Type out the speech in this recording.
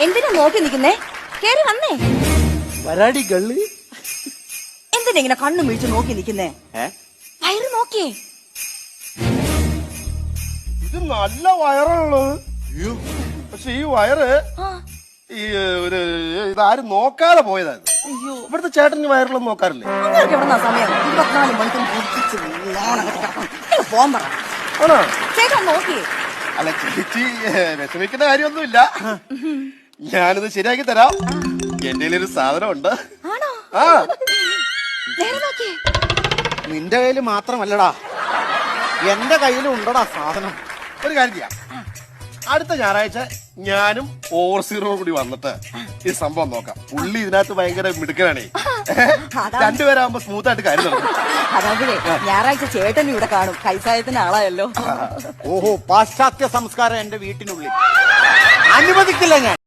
എന്തിനാ നോക്കി നിക്കുന്നേ? കേറി വന്നേ. വരാടി ഗള്ളി. എന്തിനാ ഇങ്ങനെ കണ്ണു മിഴിച്ച് നോക്കി നിക്കുന്നേ? വയറ് നോക്കിയേ. ഇത് നല്ല വയറുള്ളത്. പക്ഷെ ഈ വയറ് ഇതാരും നോക്കാതെ പോയതാണ്. ഇവിടുത്തെ ചേട്ടന് വയറിലൊന്നും നോക്കാറില്ലേ? നിങ്ങൾക്ക് എവിടുന്നാ സമയം? 24 മണിക്കൂർ പോകാൻ പറ. ആണോ ചേട്ടൻ നോക്കിയേ. അല്ല ചേച്ചി വിഷമിക്കുന്ന കാര്യമൊന്നുമില്ല. ഞാനിത് ശരിയാക്കി തരാം. എന്റെ ഒരു സാധനം ഉണ്ട്. ആണോ? ആ നേരെ നോക്കിയേ. നിന്റെ കയ്യിൽ മാത്രമല്ലടാ, എന്റെ കയ്യിലും ഉണ്ടടാ സാധനം. ഒരു കാര്യം ചെയ്യാം, അടുത്ത ഞായറാഴ്ച ഞാനും ഓവർസീറോ കൂടി വന്നിട്ട് ഈ സംഭവം നോക്കാം. പുള്ളി ഇതിനകത്ത് ഭയങ്കര മിടുക്കനാണേ. രണ്ടുപേരാകുമ്പോ സ്മൂത്ത് ആയിട്ട് കാര്യം നടക്കും. അതാകുവേ ഞായറാഴ്ച ചേട്ടനും ഇവിടെ കാണും. കൈസായത്തിന്റെ ആളായല്ലോ. ഓഹോ, പാശ്ചാത്യ സംസ്കാരം എന്റെ വീട്ടിനുള്ളിൽ അനുവദിക്കില്ല ഞാൻ.